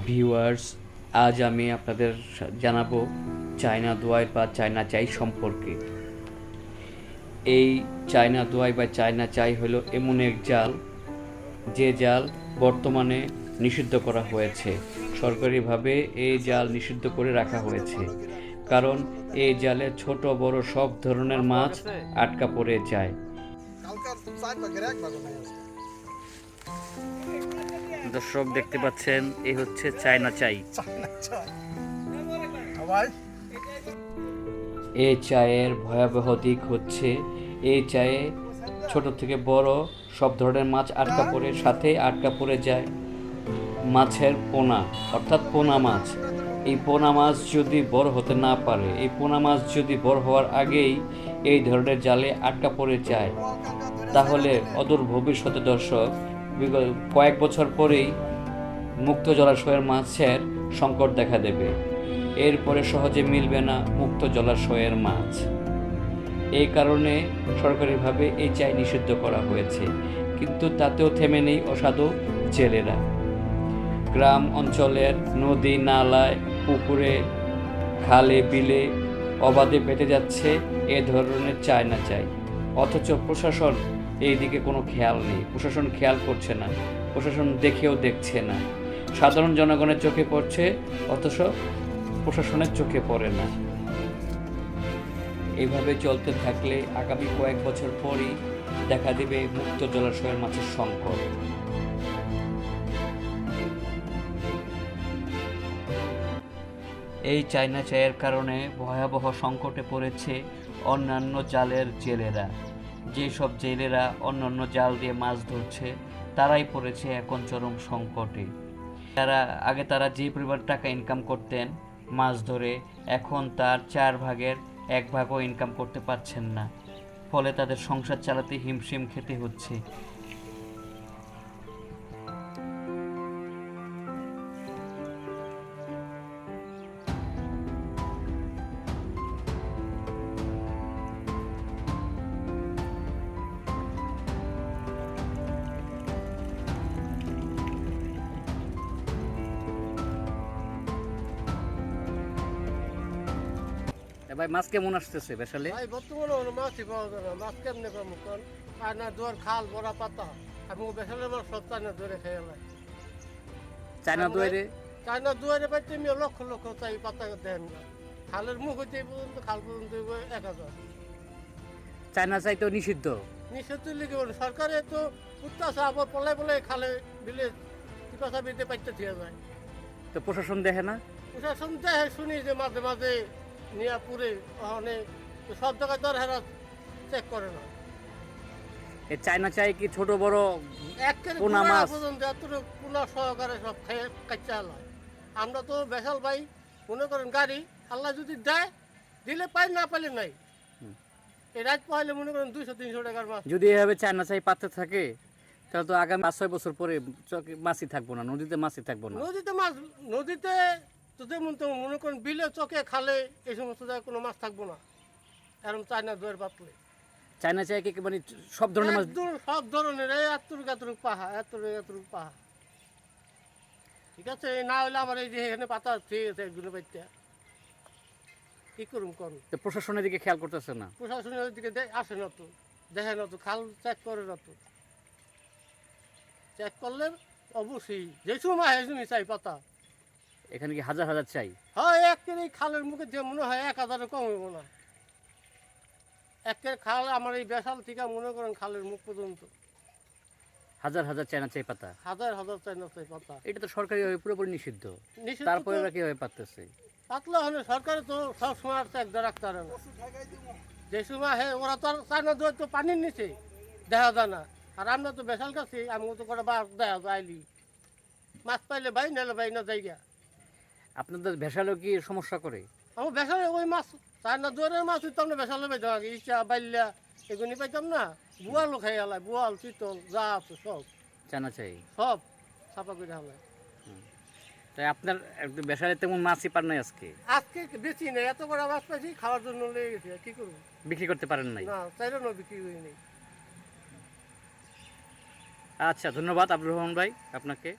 Viewers, আজ আমি আপনাদের জানাবো চায়না দোয়াই বা চায়না চাই সম্পর্কে। এই চায়না দোয়াই বা চায়না চাই হলো এমন এক জাল, যে জাল বর্তমানে নিষিদ্ধ করা হয়েছে। সরকারিভাবে এই জাল নিষিদ্ধ করে রাখা হয়েছে, কারণ এই জালে ছোট বড় সব ধরনের মাছ আটকা পড়ে যায়। দর্শক দেখতে পাচ্ছেন, এই হচ্ছে চায়না চাই। এই চায়ের ভয়াবহ দিক হচ্ছে, এই চায়ে ছোট থেকে বড় সব ধরনের মাছ আটকা পড়ে, সাথে আটকা পড়ে যায় মাছের পোনা, অর্থাৎ পোনা মাছ। এই পোনা মাছ যদি বড় হতে না পারে, এই পোনা মাছ যদি বড় হওয়ার আগেই এই ধরনের জালে আটকা পড়ে যায়, তাহলে অদূর ভবিষ্যতে দর্শক কয়েক বছর পরেই মুক্ত জলাশয়ের মাছের সংকট দেখা দেবে। এরপরে সহজে মিলবে না মুক্ত জলাশয়ের মাছ। এই কারণে সরকারিভাবে এই চাই নিষিদ্ধ করা হয়েছে। কিন্তু তাতেও থেমে নেই অসাধু জেলেরা। গ্রাম অঞ্চলের নদী নালায়, পুকুরে, খালে বিলে অবাধে পেতে যাচ্ছে এ ধরনের চায়না চাই। অথচ প্রশাসন এই দিকে কোনো খেয়াল নেই। প্রশাসন খেয়াল করছে না, প্রশাসন দেখেও দেখছে না। সাধারণ জনগণের চোখে পড়ছে, অথচ প্রশাসনের চোখে পড়ে না। এইভাবে চলতে থাকলে আগামী কয়েক বছর পরই দেখা দেবে মুক্ত জলাশয়ের মাছের সংকট। এই চায়না চায়ের কারণে ভয়াবহ সংকটে পড়েছে অন্যান্য জালের জেলেরা। যেসব জেলেরা অন্যান্য জাল দিয়ে মাছ ধরছে, তারাই পড়েছে এখন চরম সংকটে। তারা যে পরিমাণ টাকা ইনকাম করতেন মাছ ধরে, এখন তার 4 ভাগের 1 ভাগও ইনকাম করতে পারছেন না। ফলে তাদের সংসার চালাতে হিমশিম খেতে হচ্ছে। ভাই, মাছ কেমন আসতেছে বেশালে? ভাই বর্তমানে কোনো মাছই পাওয়া যায় না। মাছ কেমনে পাবো কারণ চায়না দুয়ার খাল বড়া পাতা আমি বেসালে মাছ সব চায়না দুয়ারে খেয়ে লাই। চায়না দুয়ারে পাইতে আমি লক্ষ লক্ষ চাই পাতা দেন না। খালের মুখ হইতে পর্যন্ত খাল পর্যন্ত 1000। চায়না চাই তো নিষিদ্ধ। নিষিদ্ধ লিখে বলে সরকারে তো উত্তাসা আবার পলাই পলাই খালে বিলে পিপাসা বিতে পাইতে দিয়ে যায়। তো প্রশাসন দেখে না? প্রশাসন দেখে শুনি যে মাঝে মাঝে নিয়াপুরে অনেক সব জায়গায় তো হেরা চেক করে না। এই চায়না চাই কি ছোট বড় পোনা মাছ পর্যন্ত এতটুকু পোনা সহকারে সব খেয়ে কাচ্চা হয়। আমরা তো বেসাল ভাই মনে করেন গাড়ি আল্লাহ যদি দেয় দিলে পাই, না পাইলে নাই। এই রাত পাইলে মনে করেন 200-300 টাকার মাছ। যদি এভাবে চায়না চাই পাতে থাকে, তাহলে তো আগামী 5-6 বছর পরে মাছই থাকবো না, নদীতে মাছই থাকবো না। নদীতে তো যেমন তো মনে করেন বিলে চকে খালে এই সমস্ত জায়গায় কোনো মাছ থাকবো না। এরকম চায়না দুয়ার পাতলে চায়না চাই কি মানে সব ধরনের মাছ? সব ধরনের এই এতটুকু পাহা এতটুকু পাহা। ঠিক আছে, না হলে আমার এই যে এখানে পাতা ঠিক আছে একদিনে পাইতে কি করুম কোন? প্রশাসনের দিকে খেয়াল করতেছে না। প্রশাসনের দিকে আসে না তো, দেখে না তো, খাল চেক করে না তো। চেক করলে অবশ্যই যে সময় হয় চাই পাতা। এখানে কি হাজার হাজার চাই? হ্যাঁ, একের খালের মুখে যে মনে হয় 1000 কম হইব না। একের খাল আমার এই বেসাল থেকে মনে করেন খালের মুখ পর্যন্ত হাজার হাজার চায়না চাই পাতা, হাজার হাজার চায়না চাই পাতা। এটা তো সরকারি পুরোপুরি নিষিদ্ধ। তারপরে কিভাবে পাততেছে? পাতলা হলে সরকারে তো সব সময় চেক রাখতে পারে না। যে সময় হ্যাঁ ওরা তো চায়না দুয়ার তো পানির নিচে দেখা যায় না। আর আমরা তো বেসাল কাছি, আমি তো করে বার দেখা যাইলি মাছ পাইলে ভাই নাহলে ভাই না যাই গা। আপনাদের ভেসালেও কি সমস্যা করে? আমার বেসালে ওই মাছ চায়না দুয়ারের মাছ তো আমরা বেসালে পাইতাম আগে, ইচ্ছা বাইল্লা এগুলি পাইতাম না। বুয়ালও খাই হালায়, বুয়াল চিতল যা আছে সব চায়না চাই সব ছাপা করে হালায়। তাই আপনার ভেসালে তেমন মাছই পান নাই আজকে? আজকে বেশি নেই, এত বড় মাছ পাইছি খাওয়ার জন্য লেগে গেছে, কি করবো? বিক্রি করতে পারেন নাই? না, চাইলে না বিক্রি করি নেই। আচ্ছা, ধন্যবাদ আব্দুর রহমান ভাই আপনাকে।